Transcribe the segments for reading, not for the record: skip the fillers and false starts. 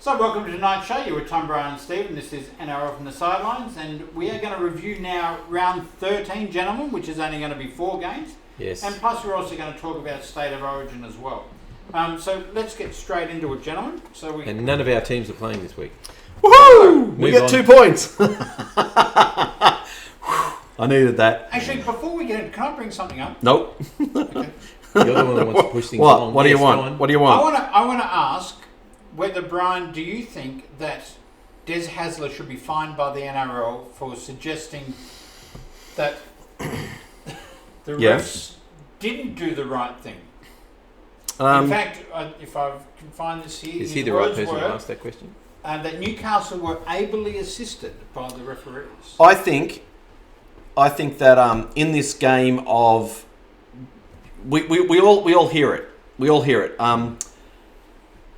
So welcome to tonight's show. You're with Tom, Brian and Steve, and this is NRL from the Sidelines, and we are going to review now round 13, gentlemen, which is only going to be 4 games. Yes. And plus we're also going to talk about State of Origin as well. So let's get straight into it, gentlemen. And none of our teams are playing this week. Woohoo! We get 2 points. I needed that. Actually, before we get in, can I bring something up? Nope. Okay. You're the one that wants to push things along. What do you want? What do you want? I want to ask whether, Brian, do you think that Des Hasler should be fined by the NRL for suggesting that the refs didn't do the right thing? In fact, if I can find this here, is he the right person to ask that question? That Newcastle were ably assisted by the referees. I think that in this game of we all hear it. We all hear it.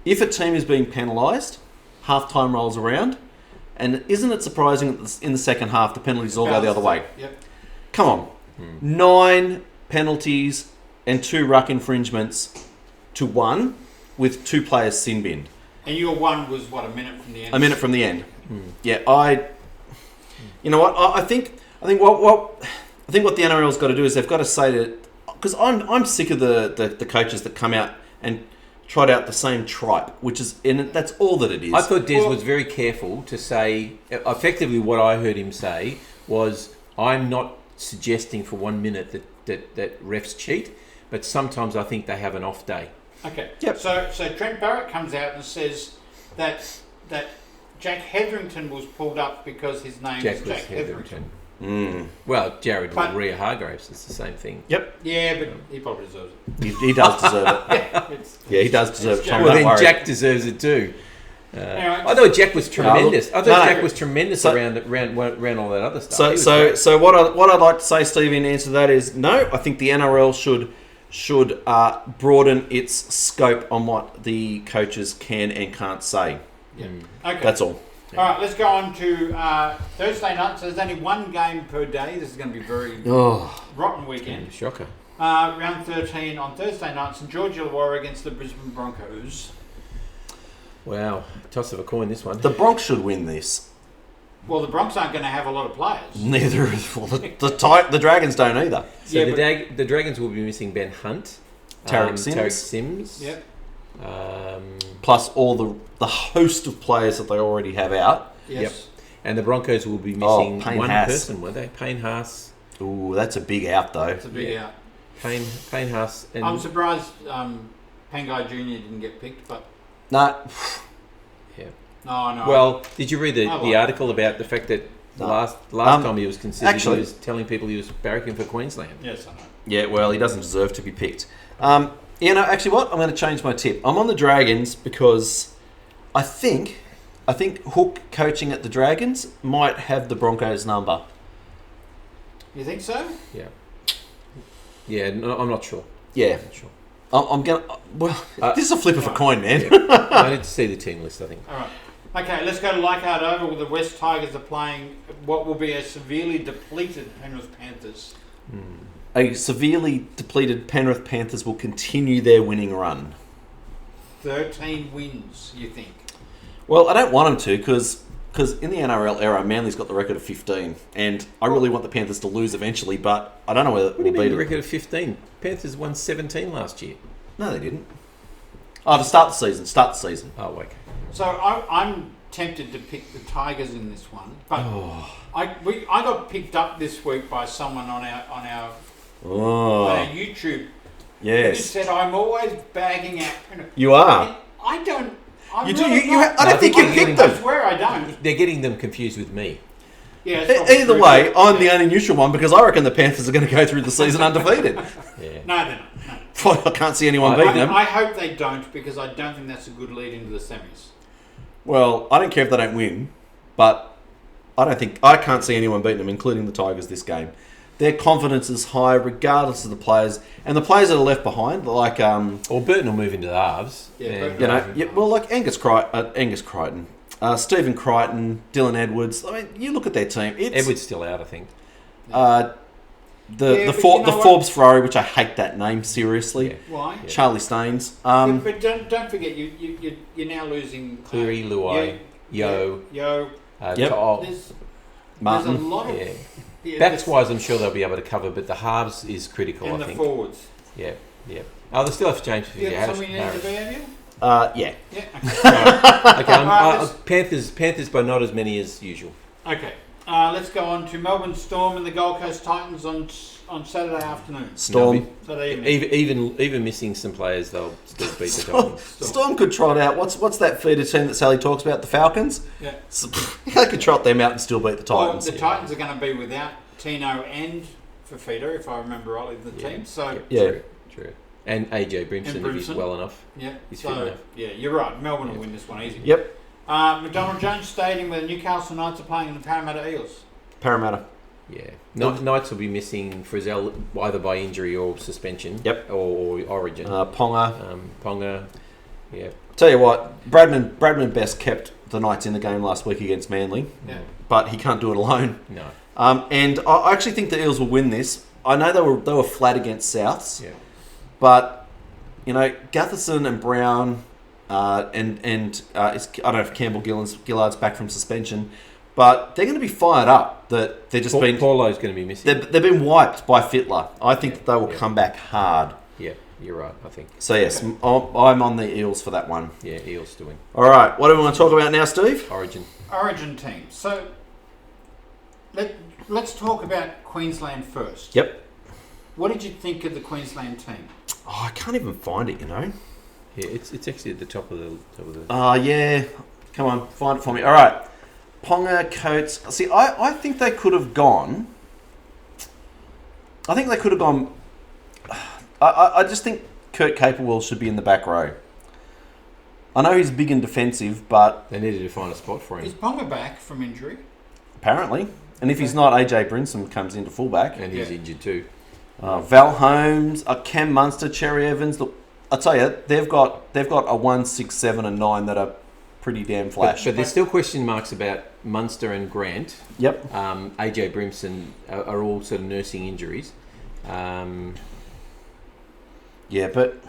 If a team is being penalised, half-time rolls around, and isn't it surprising that in the second half the penalties all go the other way? Yep. Come on. 9 penalties and 2 ruck infringements to 1 with 2 players sin binned. And your one was, what, a minute from the end? A minute from the end. Yeah, you know what? I think what the NRL's got to do is they've got to say that, because I'm sick of the coaches that come out and trot out the same tripe, and that's all that it is. I thought Des was very careful to say, effectively what I heard him say was, I'm not suggesting for 1 minute that refs cheat, but sometimes I think they have an off day. Okay. Yep. So Trent Barrett comes out and says that Jack Hetherington was pulled up because his name is Jack Hetherington. Well, Jared Rhea Hargraves, it's the same thing. Yep. Yeah, but he probably deserves it. He does deserve it. Yeah, he does deserve it. Well, then Jack deserves it too. Anyway, I thought Jack was tremendous. Jack was tremendous around all that other stuff. So what I'd like to say, Steve, in answer to that is no. I think the NRL should broaden its scope on what the coaches can and can't say. Yeah. Okay. That's all. All right, let's go on to Thursday night. So there's only 1 game per day. This is going to be a very rotten weekend. Shocker. Round 13 on Thursday night, St George Illawarra against the Brisbane Broncos. Wow, toss of a coin this one. The Bronx should win this. Well, the Bronx aren't going to have a lot of players. Neither. The Dragons don't either. So the Dragons will be missing Ben Hunt, Tarek Sims. Yep. Plus all the host of players that they already have out. Yes. Yep. And the Broncos will be missing one Haas. person, won't they? Payne Haas. Ooh, that's a big out though. It's a big out. Payne Haas. And I'm surprised Pangai Jr. didn't get picked, but no. Yeah. No. Well, did you read the article about the fact that the last time he was considered, he was telling people he was barracking for Queensland? Yes, I know. Yeah, well, he doesn't deserve to be picked. Actually, what? I'm going to change my tip. I'm on the Dragons because I think Hook coaching at the Dragons might have the Broncos' number. You think so? Yeah. Yeah, no, I'm not sure. Yeah. I'm not sure. I'm going to... Well, this is a flip of a coin, man. Yeah. I need to see the team list, I think. All right. Okay, let's go to Leichhardt Oval. The West Tigers are playing what will be a severely depleted Penrith Panthers. A severely depleted Penrith Panthers will continue their winning run. 13 wins, you think? Well, I don't want them to because in the NRL era, Manly's got the record of 15, and I really want the Panthers to lose eventually, but I don't know whether What do you mean the record of 15? Panthers won 17 last year. No, they didn't. To start the season. Oh, okay. So I'm tempted to pick the Tigers in this one, but I got picked up this week by someone on our YouTube. Yes. Who said I'm always bagging out. You are. And I don't. I don't think you picked them. I swear I don't. They're getting them confused with me. Yeah. Either way, I'm the only neutral one because I reckon the Panthers are going to go through the season undefeated. Yeah. No, they're not. No. I can't see anyone beating them. I hope they don't because I don't think that's a good lead into the semis. Well, I don't care if they don't win, but I can't see anyone beating them, including the Tigers this game. Their confidence is high regardless of the players. And the players that are left behind, like... Or Burton will move into the halves. Yeah, like Angus Crichton, Stephen Crichton, Dylan Edwards. I mean, you look at their team. Edwards still out, I think. the but you know what? Forbes Ferrari, which I hate that name seriously. Yeah. Why? Yeah. Charlie Staines. But don't forget, you're now losing Cleary, Luai, Yo, Yo. Yep. To'o. There's a Martin. lot of Yeah. That's why I'm sure they'll be able to cover, but the halves is critical, and I the think. forwards. Yeah. Oh, they still have James You got something you need to Harris. be, have you? Yeah. Yeah. Okay, Panthers by not as many as usual. Okay. Let's go on to Melbourne Storm and the Gold Coast Titans on Saturday afternoon. Storm. Saturday evening. Even missing some players, they'll still beat the Titans. Storm could trot out. What's that feeder team that Sally talks about? The Falcons. Yeah. They could trot them out and still beat the Titans. Well, the Titans are going to be without Tino and Fafita, if I remember rightly, the team. So Yeah. True. And AJ Brimson, if he's well enough. yeah. He's So fit enough. yeah, you're right. Melbourne will win this one easy. Yep. McDonald Jones Stadium, where the Newcastle Knights are playing the Parramatta Eels. Parramatta. Yeah. Knights will be missing Frizzell either by injury or suspension. Yep. Or Origin. Ponga. Ponga. Yeah. Tell you what, Bradman Best kept the Knights in the game last week against Manly, Yeah. but he can't do it alone. No. And I actually think the Eels will win this. I know they were flat against Souths, Yeah. but you know Gutherson and Brown I don't know if Campbell Gillard's back from suspension, but they're going to be fired up. That they're just Paulo's going to be missing. they've been wiped by Fittler. I think that they will come back hard. Yeah, you're right. I think. So yes, I'm on the Eels for that one. Yeah, Eels to win. All right, what do we want to talk about now, Steve? Origin team. So let's talk about Queensland first. Yep. What did you think of the Queensland team? Oh, I can't even find it. Yeah, it's actually at the top of the. Yeah. Come on, find it for me. All right. Ponga, Coates. See, I think they could have gone. I just think Kurt Capewell should be in the back row. I know he's big and defensive, but They needed to find a spot for Is him, Ponga back from injury? apparently, and if he's not, AJ Brinson comes into fullback. and he's Yeah. injured too. Val Holmes, Cam Munster, Cherry Evans. Look, I tell you, they've got a 1, 6, 7, and 9 that are pretty damn flash. But there's still question marks about Munster and Grant. Yep. AJ Brimson are all sort of nursing injuries. Yeah, but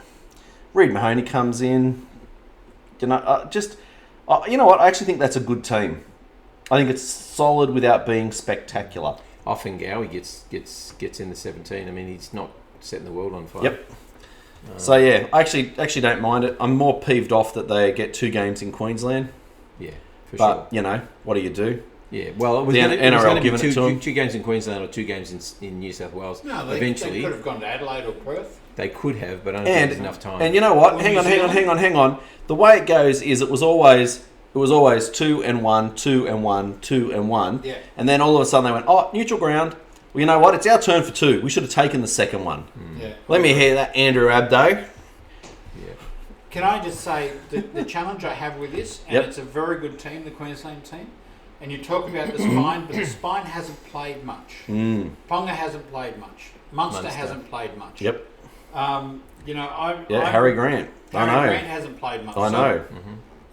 Reid Mahoney comes in. You know, you know what? I actually think that's a good team. I think it's solid without being spectacular. Offengowie gets in the 17. I mean, he's not setting the world on fire. Yep. So yeah, I actually don't mind it. I'm more peeved off that they get 2 games in Queensland. Yeah, for But sure. you know, what do you do? Yeah, well, it was The going NRL to be giving it to 'em. two games in Queensland or 2 games in New South Wales. No, they Eventually, could have gone to Adelaide or Perth. they could have, but I don't think And there's enough time. and you know what? Or Hang New on. The way it goes is it was always 2 and 1, 2 and 1, 2 and 1. Yeah. And then all of a sudden they went, oh, neutral ground. Well, you know what? It's our turn for 2. We should have taken the second one. Yeah. Let me hear that, Andrew Abdo. yeah. Can I just say the challenge I have with this, and Yep. it's a very good team, the Queensland team, and you talk about the spine, but the spine hasn't played much. Ponga hasn't played much. Munster hasn't played much. Yep. You know, Harry Grant. I know. Grant hasn't played much. I know.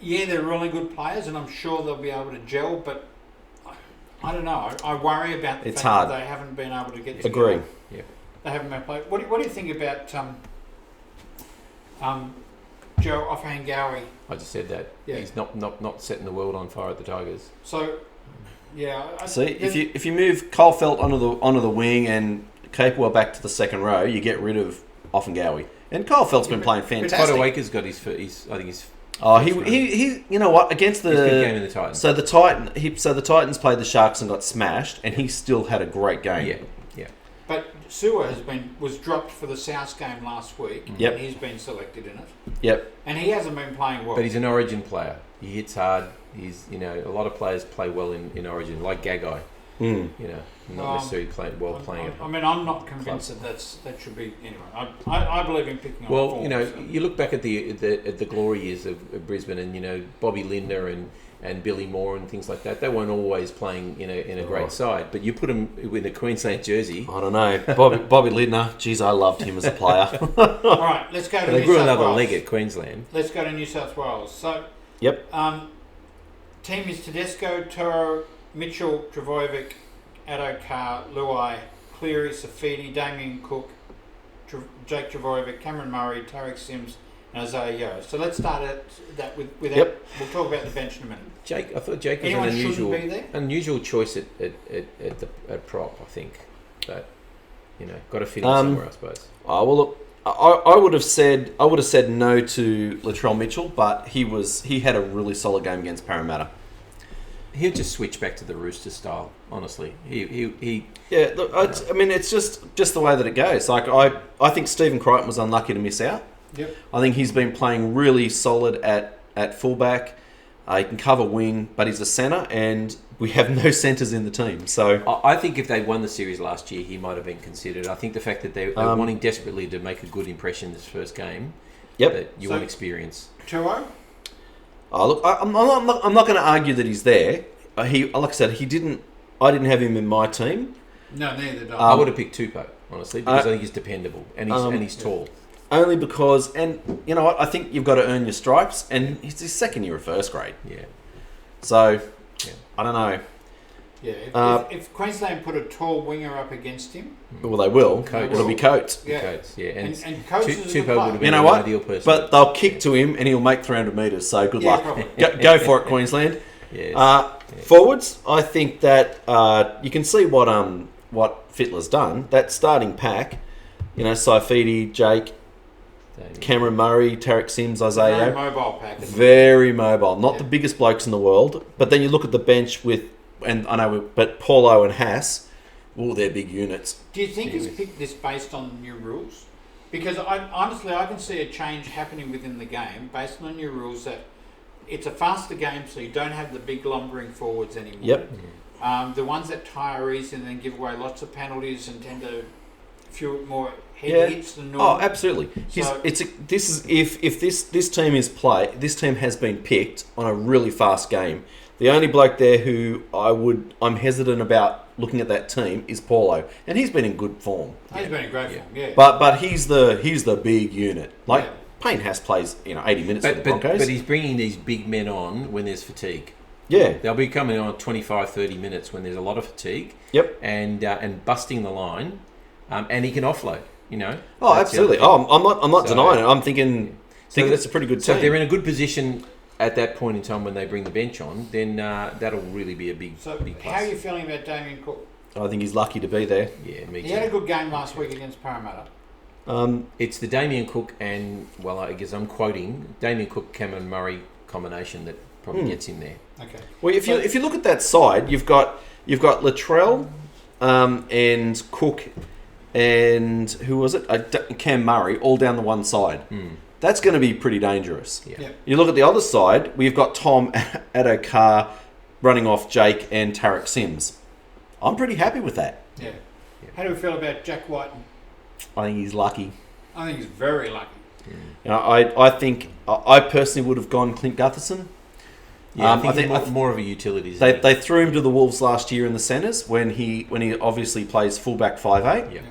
Yeah, they're really good players, and I'm sure they'll be able to gel, but I don't know. I worry about the It's fact hard. that they haven't been able to get Agree. together. Yeah. They haven't been played. What do you think about Joe Offengowie? I just said that. Yeah. He's not setting the world on fire at the Tigers. So, yeah. See, if you move Cole Felt onto the wing and Capewell back to the second row, you get rid of Offengowie. And Cole Felt's been playing fantastic. Fodawaker's got his I think he's. Oh, he you know what? Against the Good game in the Titans. So the Titans played the Sharks and got smashed, and he still had a great game. Yeah. But Sewer was dropped for the South game last week, Yep. and he's been selected in it. Yep. And he hasn't been playing well. But he's an Origin player. He hits hard. He's a lot of players play well in Origin, like Gagai. Not necessarily playing it. I mean, I'm not convinced that should be anyway. I believe in picking up. Well, form, so. you look back at the glory years of Brisbane, and Bobby Lindner and Billy Moore and things like that. They weren't always playing in a great side, but you put them with a Queensland jersey. I don't know. Bobby Lindner, geez, I loved him as a player. All right, let's go to They New grew South another Wales. leg at Queensland. Let's go to New South Wales. So, Yep. team is Tedesco, Toro, Mitchell, Travojevic, Addo Carr, Luai, Cleary, Safidi, Damian Cook, Jake Travojevic, Cameron Murray, Tarek Sims, and Isaiah Yeo. So let's start that with that. Yep. We'll talk about the bench in a minute. I thought Jake was Anyone an shouldn't be there? unusual choice at prop. I think, but got to fit in somewhere, I suppose. Oh, well, look, I would have said no to Latrell Mitchell, but he had a really solid game against Parramatta. He'll just switch back to the Rooster style. Honestly, he Yeah, look, I mean, it's just the way that it goes. Like I think Stephen Crichton was unlucky to miss out. Yep. I think he's been playing really solid at fullback. He can cover wing, but he's a centre, and we have no centres in the team. So I think if they won the series last year, he might have been considered. I think the fact that they're wanting desperately to make a good impression this first game, that you want experience. Tuo? Oh, look, I'm not going to argue that he's there. Like I said, I didn't have him in my team. No, neither did I would have picked Tupou, honestly, because I think he's dependable and he's tall. Only because, and you know what, I think you've got to earn your stripes, and it's his second year of first grade. Yeah. So, I don't know. Yeah, if Queensland put a tall winger up against him... Well, they will. Coates. It'll be Coates. Yeah. Coates, yeah. And Coates is Tupou would have been an ideal person. But they'll kick to him, and he'll make 300 metres, so good luck. Go for it, Queensland. Yes. Forwards, I think that you can see what Fittler's done. That starting pack, Saifidi, Jake, Cameron Murray, Tarek Sims, Isaiah. Very mobile pack. Very mobile. Not the biggest blokes in the world. But then you look at the bench but Paulo and Haas, they're big units. Do you think he's picked this based on new rules? Because I can see a change happening within the game based on new rules that it's a faster game, so you don't have the big lumbering forwards anymore. Yep. The ones that tire easy and then give away lots of penalties and tend to few more head hits than normal. Oh, absolutely. So, This team has been picked on a really fast game. The only bloke there who I'm hesitant about looking at that team is Paulo, and he's been in good form. He's been in great form, yeah. But he's the big unit. Payne Haas plays 80 minutes for the Broncos. But he's bringing these big men on when there's fatigue. Yeah. They'll be coming on 25, 30 minutes when there's a lot of fatigue. Yep. And busting the line, and he can offload. Oh, absolutely. I'm not denying it. I'm thinking that's a pretty good team. So if they're in a good position at that point in time when they bring the bench on, then that'll really be a big plus. How are you feeling about Damian Cook? I think he's lucky to be there. Yeah, me too. He had a good game last week against Parramatta. It's the Damian Cook and, I guess I'm quoting, Damian Cook, Cameron Murray combination that probably gets him there. Okay. Well, if you look at that side, you've got Latrell and Cook and who was it? Cam Murray, all down the one side. That's going to be pretty dangerous. Yeah. You look at the other side, we've got Tom Addo-Carr running off Jake and Tarek Sims. I'm pretty happy with that. Yeah. How do we feel about Jack White? I think he's lucky. I think he's very lucky. I think I personally would have gone Clint Gutherson. Yeah, I think he's more of a utility. They threw him to the Wolves last year in the centres when he obviously plays fullback 5'8". Yeah.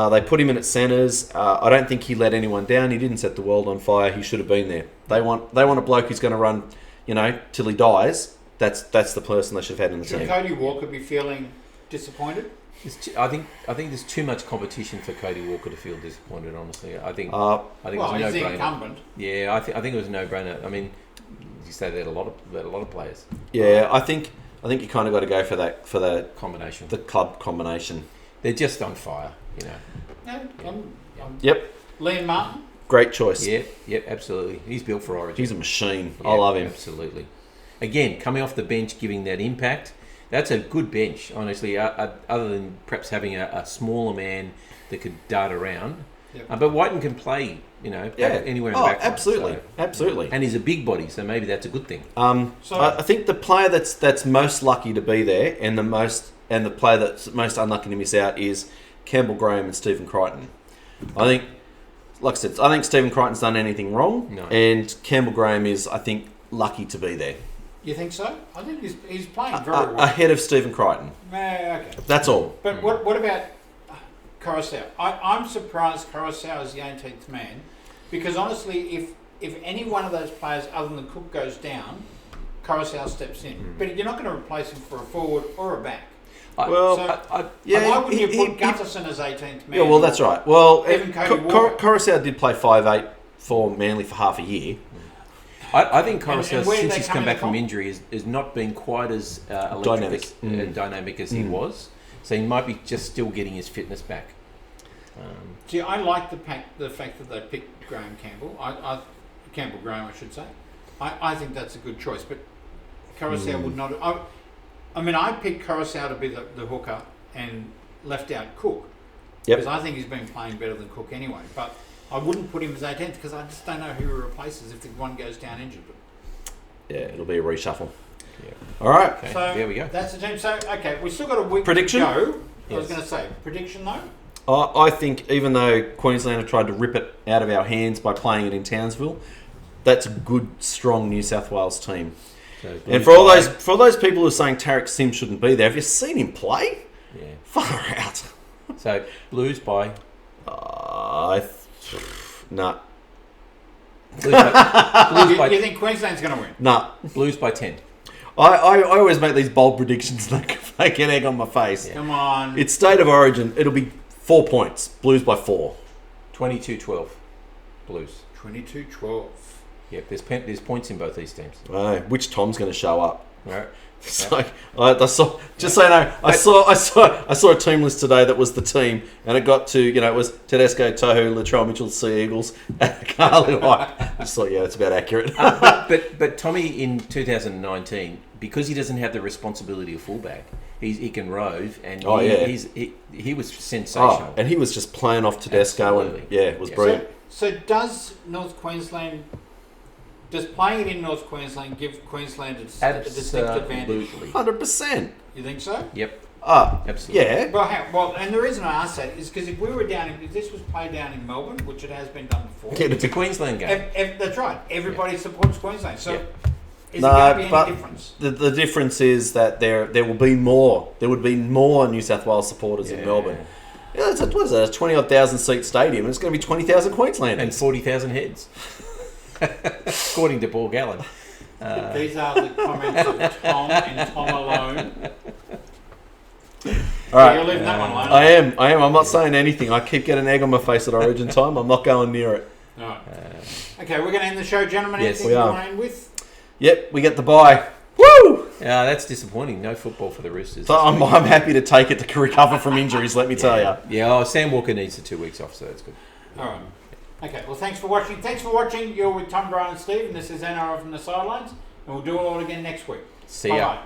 They put him in at centres. I don't think he let anyone down. He didn't set the world on fire. He should have been there. They want a bloke who's going to run, till he dies. That's the person they should have had in the team. Should Cody Walker be feeling disappointed? I think there's too much competition for Cody Walker to feel disappointed. Honestly, I think it was a he's the no-brainer. incumbent. Yeah, I think it was a no-brainer. I mean, you say that a lot of players. Yeah, I think you kind of got to go for the Combination. the club combination. They're just on fire, Yep. Liam Martin? Great choice. Yep, absolutely. He's built for Origin. He's a machine. Yeah, I love him. Absolutely. Again, coming off the bench, giving that impact. That's a good bench, honestly, other than perhaps having a smaller man that could dart around. Yep. But Whiten can play, anywhere in the back line. Absolutely. Absolutely. And he's a big body, so maybe that's a good thing. I think the player that's most lucky to be there and the player that's most unlucky to miss out is Campbell Graham and Stephen Crichton. I think, like I said, I think Stephen Crichton's done anything wrong, and Campbell Graham is, I think, lucky to be there. You think so? I think he's playing very well. Ahead of Stephen Crichton. Okay. That's all. But what about Coruscant? I'm surprised Coruscant is the 18th man, because honestly, if any one of those players other than Cook goes down, Coruscant steps in. But you're not going to replace him for a forward or a back. Well, why wouldn't you put Gutherson as 18th man? Yeah, well, that's right. Well, Even Cody Walker. Coruscant did play 5'8" for Manly for half a year. I think Coruscant, where did since they he's come come in back from? from injury, is not been quite as dynamic as he Mm. was. So he might be just still getting his fitness back. See, I like the fact that they picked Graham Campbell. Campbell Graham, I should say. I think that's a good choice, but Coruscant would not. I mean, I picked Coruscant to be the hooker and left out Cook. Yep. Because I think he's been playing better than Cook anyway. But I wouldn't put him as 18th because I just don't know who he replaces if the one goes down injured. Yeah, it'll be a reshuffle. Yeah. All right. Okay, So there we go. That's the team. So, okay, we've still got a week Prediction? to go. I was Yes. going to say, prediction though? I think even though Queensland have tried to rip it out of our hands by playing it in Townsville, that's a good, strong New South Wales team. So And for all those people who are saying Tarek Sims shouldn't be there, have you seen him play? Yeah. Far out. So Blues by Nah. You think Queensland's going to win? Nah. Blues by 10. I always make these bold predictions and they get egg on my face. Yeah. Come on. It's State of Origin. It'll be 4 points. Blues by 4. 22-12. Blues. 22-12. Yep. There's points in both these teams. I know. Which Tom's going to show up? All right. It's like, I saw. Just so you know, I saw a team list today that was the team, and it got to it was Tedesco, Tohu, Latrell Mitchell, Sea Eagles, Carly White. I just thought, yeah, that's about accurate. But Tommy in 2019, because he doesn't have the responsibility of fullback, he can rove, and he was sensational. And he was just playing off Tedesco, Absolutely. and it was brilliant. So does North Queensland... Does playing it in North Queensland give Queensland a distinct advantage? 100%. You think so? Yep. Absolutely. Yeah. Well, and the reason I ask that is because if this was played down in Melbourne, which it has been done before, It's a Queensland game. that's right. Everybody supports Queensland. So is No, there going to be but any difference? The difference is that there will be more. There would be more New South Wales supporters in Melbourne. Yeah, it's a 20,000 seat stadium. And it's going to be 20,000 Queenslanders And 40,000 heads. According to Paul Gallen. These are the comments of Tom and Tom alone. All right. You're leaving that one alone. I am. I'm not saying anything. I keep getting egg on my face at Origin time. I'm not going near it. All right. Okay, we're going to end the show, gentlemen. Yes, Anything we you are. want to end with? Yep, we get the bye. Woo! That's disappointing. No football for the Roosters. So I'm happy to take it to recover from injuries, let me tell you. Yeah, Sam Walker needs the 2 weeks off, so that's good. All right. Okay, well, thanks for watching. You're with Tom, Brian and Steve, and this is NRL from the Sidelines, and we'll do it all again next week. See ya. Bye-bye.